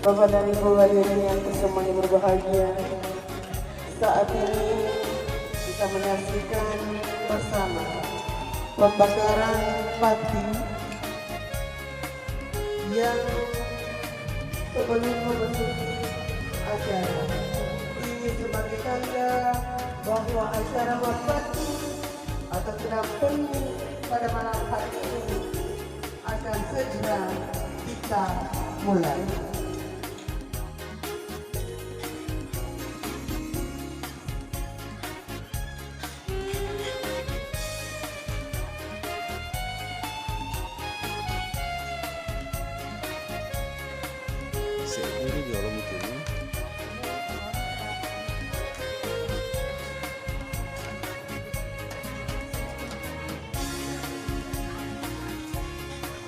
Bapak dan Ibu hadirin yang semuanya berbahagia, saat ini kita menyaksikan bersama pembakaran pati yang sebelum memasuki acara ini sebagai tanda bahwa acara wafati atau sedang penting pada malam hari ini akan segera kita mulai. Ini di orang mungkin.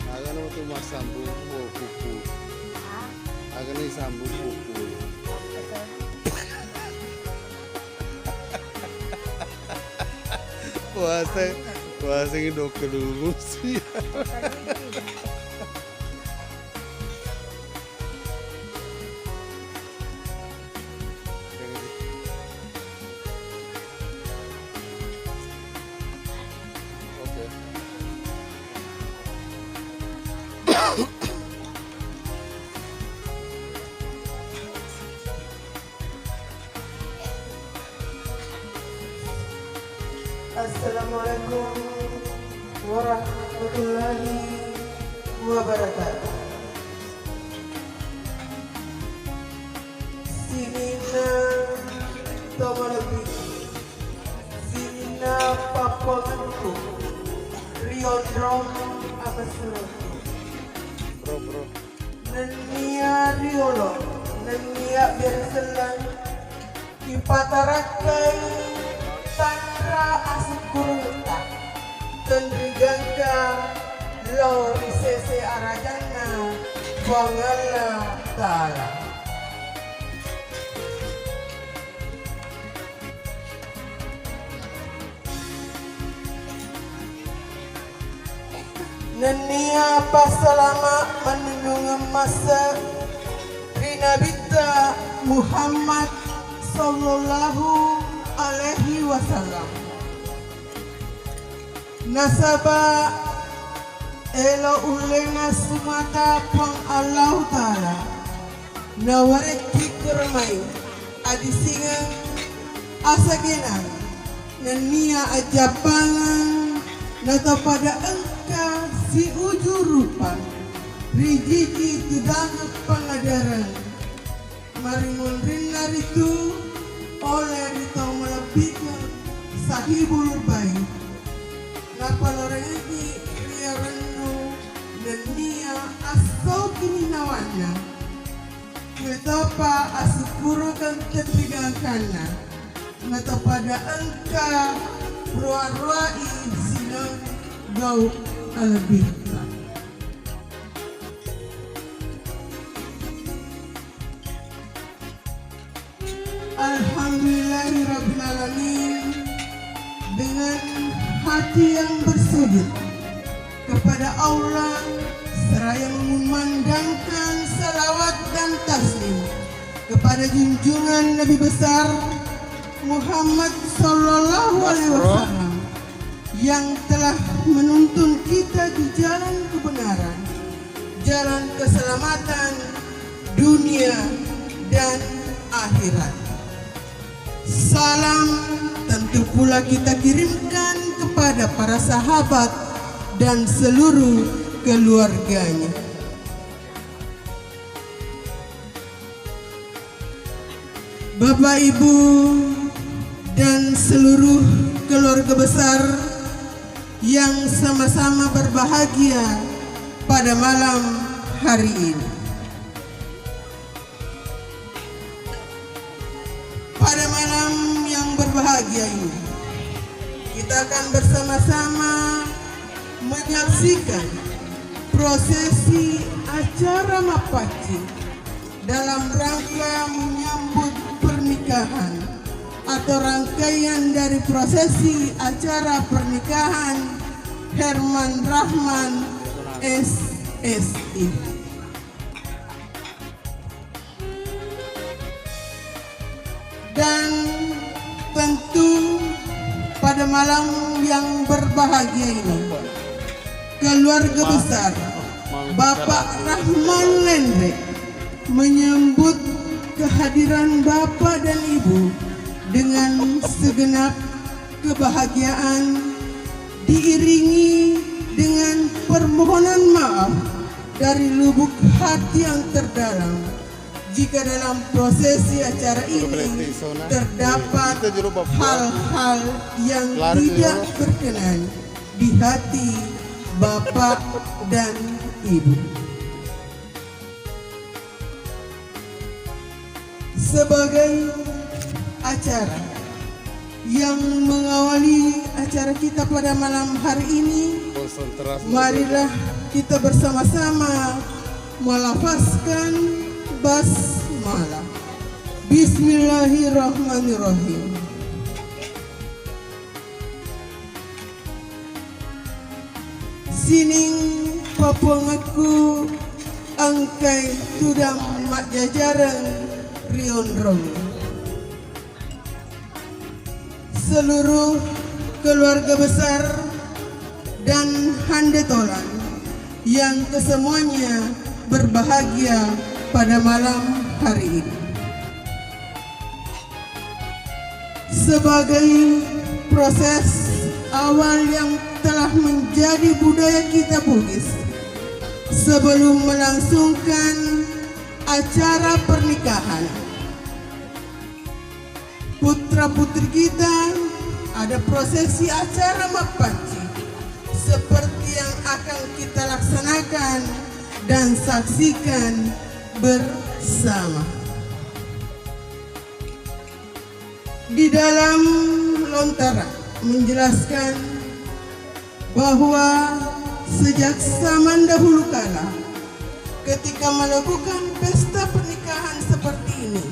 Agak nama tu mas sambung kuku. Agak ni sambung kuku. Puasa ini dokter dulu sih. Assalamualaikum warahmatullahi wabarakatuh. Sinina tomologi, sinina paponganku, riodrom apasurku. Bro. Nenia riolo, nenia berselan, ipatarakai tanra asukurunta, tendrigangka lori sese arajana, bangala tala. Nenia pasalama menunjung masa Rinabita Muhammad Sallallahu Alaihi Wasallam. Nasaba elo ulena sumata pang Allah Ta'ala nawareki kurmai adisingan asaginan nenia ajapangan nata pada engka si ujurupan rijiji tidak pengadaran marimun rinar itu oleh ditau melebihkan sahibul baik napaloregi ria rendu dan nia asau kini nawana betapa asupurakan ketigangkana nata pada engka ruar-ruai sinang gau albita. Alhamdulillahirrahmanirrahim, dengan hati yang bersujud kepada Allah seraya mengumandangkan salawat dan taslim kepada junjungan Nabi besar Muhammad Sallallahu Alaihi Wasallam yang telah menuntun kita di jalan kebenaran, jalan keselamatan dunia dan akhirat. Salam tentu pula kita kirimkan kepada para sahabat dan seluruh keluarganya. Bapak, Ibu, dan seluruh keluarga besar yang sama-sama berbahagia pada malam hari ini. Pada malam yang berbahagia ini, kita akan bersama-sama menyaksikan prosesi acara Mapaci dalam rangka menyambut pernikahan atau rangkaian dari prosesi acara pernikahan Herman Rahman SSI. Dan tentu pada malam yang berbahagia ini, keluarga besar Bapak Rahman Lendre menyambut kehadiran Bapak dan Ibu dengan segenap kebahagiaan, diiringi dengan permohonan maaf dari lubuk hati yang terdalam jika dalam prosesi acara ini terdapat hal-hal yang tidak berkenan di hati Bapak dan Ibu. Sebagai acara yang mengawali acara kita pada malam hari ini, marilah kita bersama-sama melafazkan basmalah. Bismillahirrahmanirrahim. Sining papungaku angkai tudang mak jajaran rion rong. Seluruh keluarga besar dan handetolan yang kesemuanya berbahagia pada malam hari ini. Sebagai proses awal yang telah menjadi budaya kita Bugis, sebelum melangsungkan acara pernikahan, putra-putri kita ada prosesi acara mapaci seperti yang akan kita laksanakan dan saksikan bersama. Di dalam lontara menjelaskan bahwa sejak zaman dahulu kala ketika melakukan pesta pernikahan seperti ini,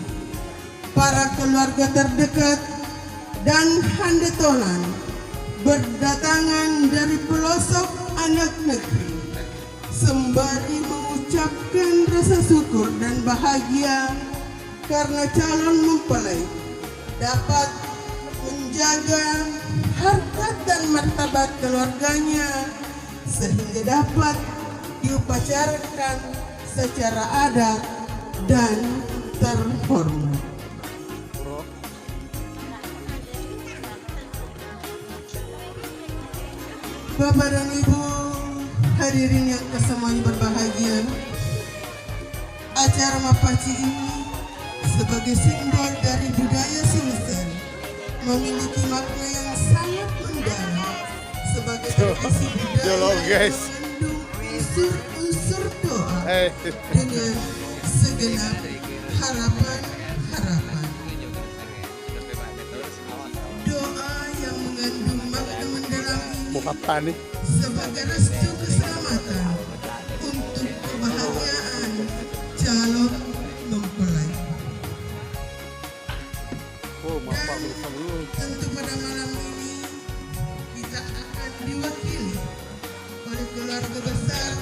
para keluarga terdekat dan handetolan berdatangan dari pelosok anak negeri sembari mengucapkan rasa syukur dan bahagia karena calon mempelai dapat menjaga harkat dan martabat keluarganya sehingga dapat diupacarakan secara adat dan terhormat. Bapak dan Ibu hadirin yang kesemuanya berbahagia, acara mapaci ini sebagai simbol dari budaya Sulsel memiliki makna yang sangat mendalam sebagai tradisi budaya yang mengandung unsur-unsur doa dengan segenap harapan-harapan. Doa yang mengandung makna mendalam ini sebagai restu keselamatan untuk kebahagiaan calon mempelai. Dan tentu pada malam ini kita akan diwakili oleh keluarga besar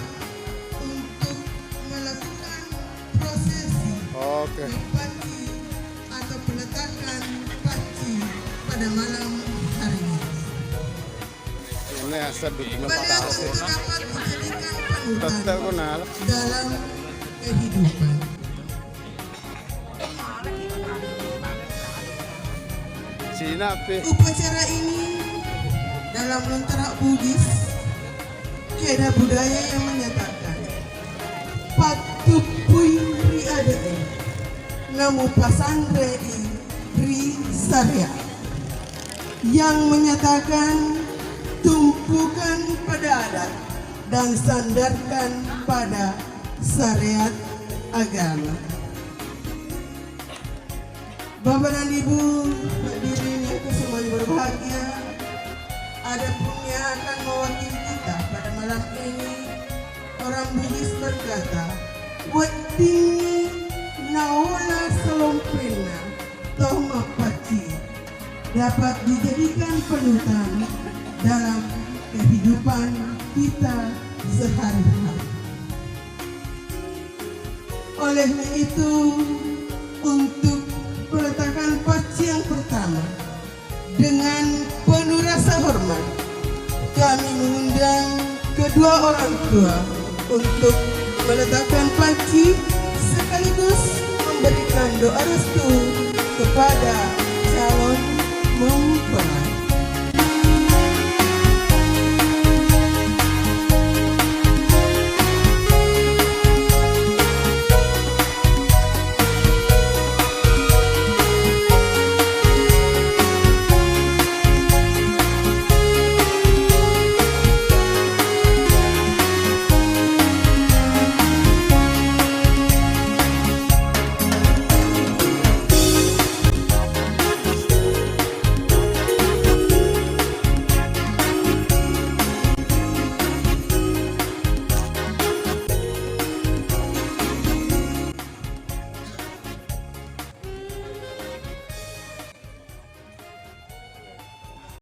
untuk melakukan prosesi paci atau peletakan paci pada malam hari ini. Beliau tentu dapat menjadikan panutan dalam kehidupan. Upacara ini dalam lontara Bugis ada budaya yang menyatakan patupui ri adai namu pasandre ri sarya, yang menyatakan tumpukan pada adat dan sandarkan pada syariat agama. Bapak dan Ibu hadirin yang kesemuanya berbahagia, ada pun yang akan mewakili kita pada malam ini. Orang Bugis berkata, "Wetingi naola salompena toh mapaci," dapat dijadikan panutan dalam kehidupan kita sehari-hari. Olehnya itu, untuk peletakan paci kami mengundang kedua orang tua untuk meletakkan panci sekaligus memberikan doa restu kepada